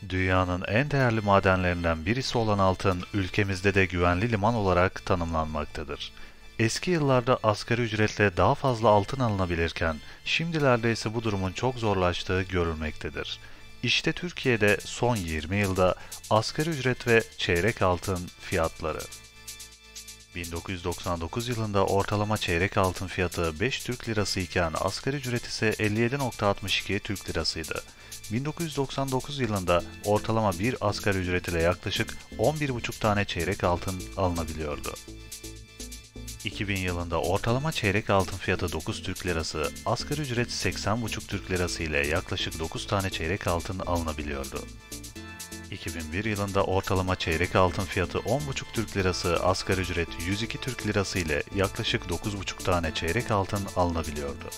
Dünyanın en değerli madenlerinden birisi olan altın, ülkemizde de güvenli liman olarak tanımlanmaktadır. Eski yıllarda asgari ücretle daha fazla altın alınabilirken, şimdilerde ise bu durumun çok zorlaştığı görülmektedir. İşte Türkiye'de son 20 yılda asgari ücret ve çeyrek altın fiyatları. 1999 yılında ortalama çeyrek altın fiyatı 5 Türk Lirası iken asgari ücret ise 57,62 Türk Lirasıydı. 1999 yılında ortalama bir asgari ücret ile yaklaşık 11,5 tane çeyrek altın alınabiliyordu. 2000 yılında ortalama çeyrek altın fiyatı 9 Türk Lirası, asgari ücret 80,5 Türk Lirası ile yaklaşık 9 tane çeyrek altın alınabiliyordu. 2001 yılında ortalama çeyrek altın fiyatı 10,5 Türk Lirası, asgari ücret 102 Türk Lirası ile yaklaşık 9,5 tane çeyrek altın alınabiliyordu.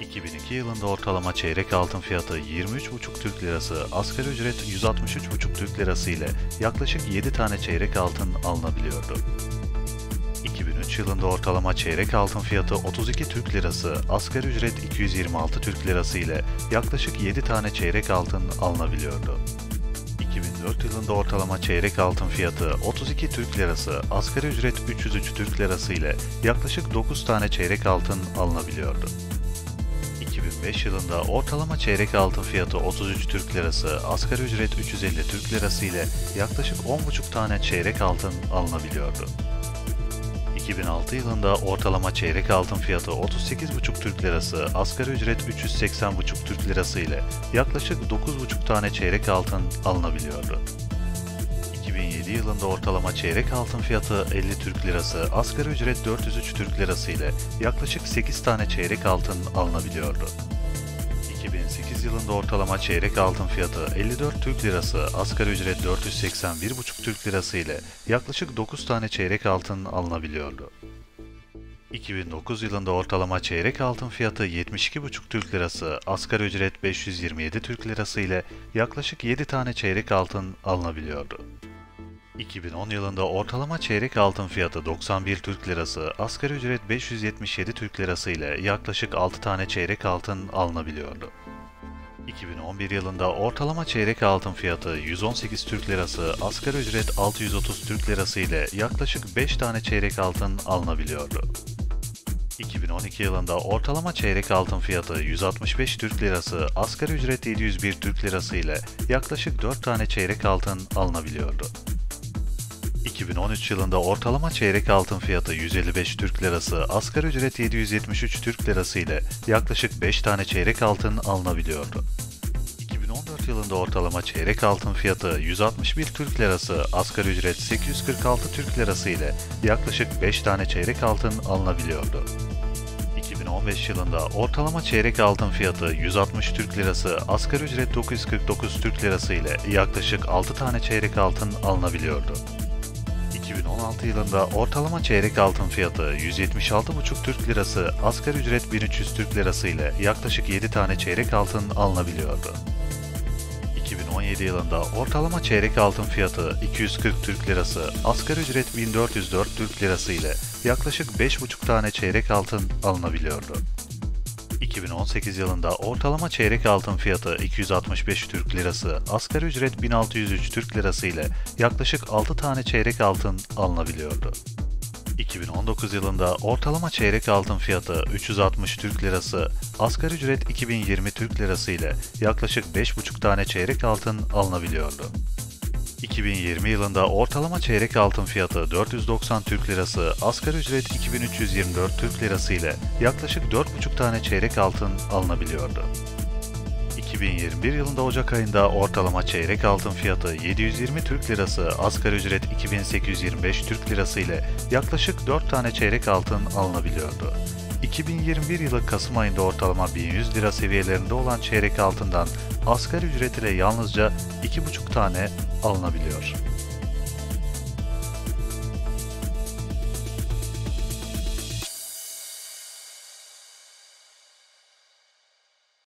2002 yılında ortalama çeyrek altın fiyatı 23,5 Türk Lirası, asgari ücret 163,5 Türk Lirası ile yaklaşık 7 tane çeyrek altın alınabiliyordu. 2003 yılında ortalama çeyrek altın fiyatı 32 Türk Lirası, asgari ücret 226 Türk Lirası ile yaklaşık 7 tane çeyrek altın alınabiliyordu. 2004 yılında ortalama çeyrek altın fiyatı 32 Türk Lirası, asgari ücret 303 Türk Lirası ile yaklaşık 9 tane çeyrek altın alınabiliyordu. 2005 yılında ortalama çeyrek altın fiyatı 33 Türk Lirası, asgari ücret 350 Türk Lirası ile yaklaşık 10,5 tane çeyrek altın alınabiliyordu. 2006 yılında ortalama çeyrek altın fiyatı 38,5 Türk Lirası, asgari ücret 380,5 Türk Lirası ile yaklaşık 9,5 tane çeyrek altın alınabiliyordu. 2007 yılında ortalama çeyrek altın fiyatı 50 Türk Lirası, asgari ücret 403 Türk Lirası ile yaklaşık 8 tane çeyrek altın alınabiliyordu. 2008 yılında ortalama çeyrek altın fiyatı 54 Türk Lirası, asgari ücret 481,5 Türk Lirası ile yaklaşık 9 tane çeyrek altın alınabiliyordu. 2009 yılında ortalama çeyrek altın fiyatı 72,5 Türk Lirası, asgari ücret 527 Türk Lirası ile yaklaşık 7 tane çeyrek altın alınabiliyordu. 2010 yılında ortalama çeyrek altın fiyatı 91 Türk Lirası, asgari ücret 577 Türk Lirası ile yaklaşık 6 tane çeyrek altın alınabiliyordu. 2011 yılında ortalama çeyrek altın fiyatı 118 Türk Lirası, asgari ücret 630 Türk Lirası ile yaklaşık 5 tane çeyrek altın alınabiliyordu. 2012 yılında ortalama çeyrek altın fiyatı 165 Türk Lirası, asgari ücret 701 Türk Lirası ile yaklaşık 4 tane çeyrek altın alınabiliyordu. 2013 yılında ortalama çeyrek altın fiyatı 155 Türk Lirası, asgari ücret 773 Türk Lirası ile yaklaşık 5 tane çeyrek altın alınabiliyordu. 2014 yılında ortalama çeyrek altın fiyatı 161 Türk Lirası, asgari ücret 846 Türk Lirası ile yaklaşık 5 tane çeyrek altın alınabiliyordu. 2015 yılında ortalama çeyrek altın fiyatı 160 Türk Lirası, asgari ücret 949 Türk Lirası ile yaklaşık 6 tane çeyrek altın alınabiliyordu. 2016 yılında ortalama çeyrek altın fiyatı 176,5 Türk Lirası, asgari ücret 1300 Türk Lirası ile yaklaşık 7 tane çeyrek altın alınabiliyordu. 2017 yılında ortalama çeyrek altın fiyatı 240 Türk Lirası, asgari ücret 1404 Türk Lirası ile yaklaşık 5,5 tane çeyrek altın alınabiliyordu. 2018 yılında ortalama çeyrek altın fiyatı 265 Türk Lirası, asgari ücret 1603 Türk Lirası ile yaklaşık 6 tane çeyrek altın alınabiliyordu. 2019 yılında ortalama çeyrek altın fiyatı 360 Türk Lirası, asgari ücret 2020 Türk Lirası ile yaklaşık 5,5 tane çeyrek altın alınabiliyordu. 2020 yılında ortalama çeyrek altın fiyatı 490 Türk Lirası, asgari ücret 2324 Türk Lirası ile yaklaşık 4,5 tane çeyrek altın alınabiliyordu. 2021 yılında Ocak ayında ortalama çeyrek altın fiyatı 720 Türk Lirası, asgari ücret 2825 Türk Lirası ile yaklaşık 4 tane çeyrek altın alınabiliyordu. 2021 yılı Kasım ayında ortalama 1100 lira seviyelerinde olan çeyrek altından asgari ücret ile yalnızca 2,5 tane alınabiliyor.